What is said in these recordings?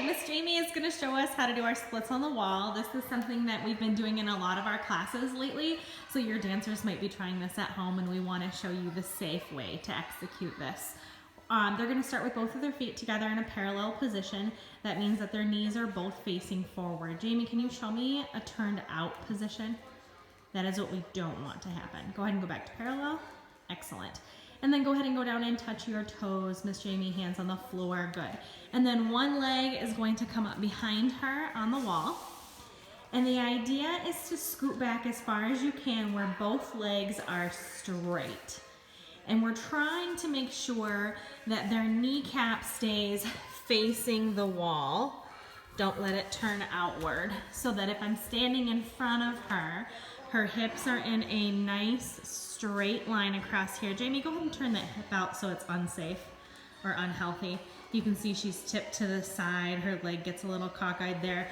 Okay, Miss Jamie is going to show us how to do our splits on the wall. This is something that we've been doing in a lot of our classes lately, so your dancers might be trying this at home, and we want to show you the safe way to execute this. They're going to start with both of their feet together in a parallel position. That means that their knees are both facing forward. Jamie, can you show me a turned out position? That is what we don't want to happen. Go ahead and go back to parallel. Excellent. And then go ahead and go down and touch your toes. Miss Jamie, hands on the floor. Good. And then one leg is going to come up behind her on the wall. And the idea is to scoot back as far as you can where both legs are straight. And we're trying to make sure that their kneecap stays facing the wall. Don't let it turn outward, so that if I'm standing in front of her, her hips are in a nice straight line across here. Jamie, go ahead and turn that hip out so it's unsafe or unhealthy. You can see she's tipped to the side. Her leg gets a little cockeyed there.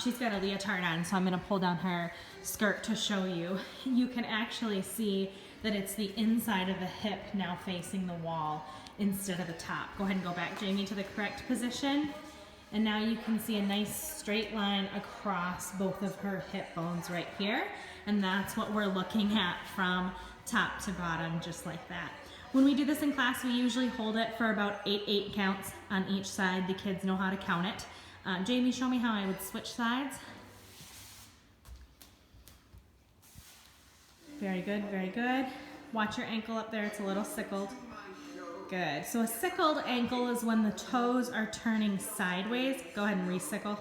She's got a leotard on, so I'm gonna pull down her skirt to show you. You can actually see that it's the inside of the hip now facing the wall instead of the top. Go ahead and go back, Jamie, to the correct position. And now you can see a nice straight line across both of her hip bones right here. And that's what we're looking at from top to bottom, just like that. When we do this in class, we usually hold it for about 8 counts on each side. The kids know how to count it. Jamie, show me how I would switch sides. Very good, very good. Watch your ankle up there, it's a little sickled. Good, so a sickled ankle is when the toes are turning sideways. Go ahead and re-sickle.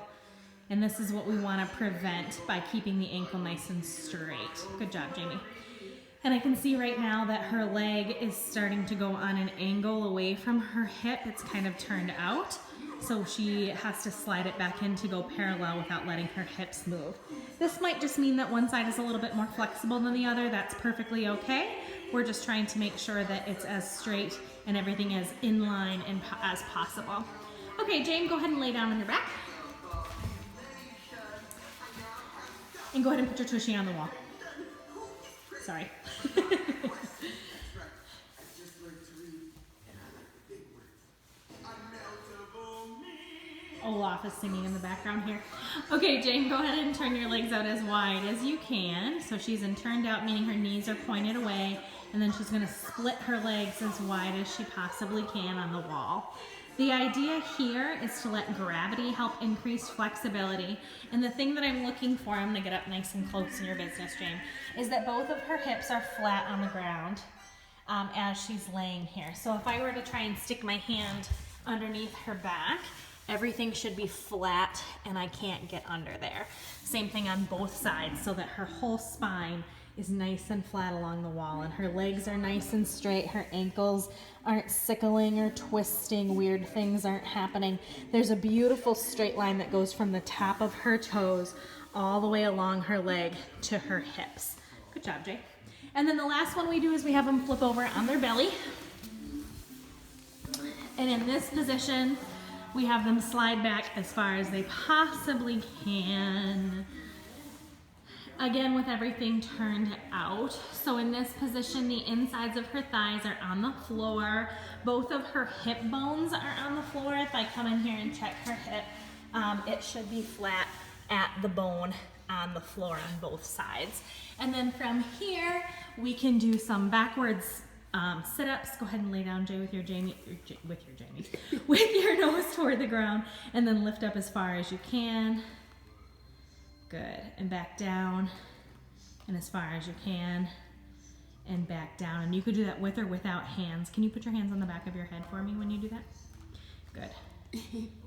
And this is what we want to prevent by keeping the ankle nice and straight. Good job, Jamie. And I can see right now that her leg is starting to go on an angle away from her hip. It's kind of turned out. So she has to slide it back in to go parallel without letting her hips move. This might just mean that one side is a little bit more flexible than the other. That's perfectly okay. We're just trying to make sure that it's as straight and everything is in line and as possible. Okay, Jane, go ahead and lay down on your back. And go ahead and put your tushy on the wall. Sorry. Olaf is singing in the background here. Okay, Jane, go ahead and turn your legs out as wide as you can. So she's in turned out, meaning her knees are pointed away, and then she's gonna split her legs as wide as she possibly can on the wall. The idea here is to let gravity help increase flexibility. And the thing that I'm looking for, I'm gonna get up nice and close in your business, Jane, is that both of her hips are flat on the ground as she's laying here. So if I were to try and stick my hand underneath her back, everything should be flat and I can't get under there. Same thing on both sides, so that her whole spine is nice and flat along the wall and her legs are nice and straight. Her ankles aren't sickling or twisting. Weird things aren't happening. There's a beautiful straight line that goes from the top of her toes all the way along her leg to her hips. Good job, Jay. And then the last one we do is we have them flip over on their belly. And in this position, we have them slide back as far as they possibly can. Again, with everything turned out. So in this position, the insides of her thighs are on the floor. Both of her hip bones are on the floor. If I come in here and check her hip, it should be flat at the bone on the floor on both sides. And then from here, we can do some backwards sit-ups. Go ahead and lay down, Jay, with your nose toward the ground, and then lift up as far as you can. Good, and back down, and as far as you can, and back down. And you could do that with or without hands. Can you put your hands on the back of your head for me when you do that? Good.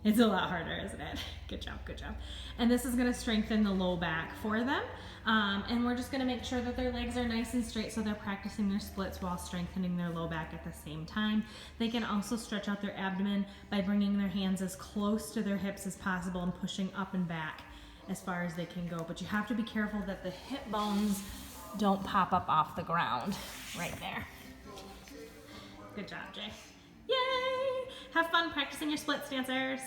It's a lot harder, isn't it? Good job, good job. And this is gonna strengthen the low back for them. And we're just gonna make sure that their legs are nice and straight so they're practicing their splits while strengthening their low back at the same time. They can also stretch out their abdomen by bringing their hands as close to their hips as possible and pushing up and back as far as they can go. But you have to be careful that the hip bones don't pop up off the ground right there. Good job, Jay. Yay! Have fun practicing your splits, dancers.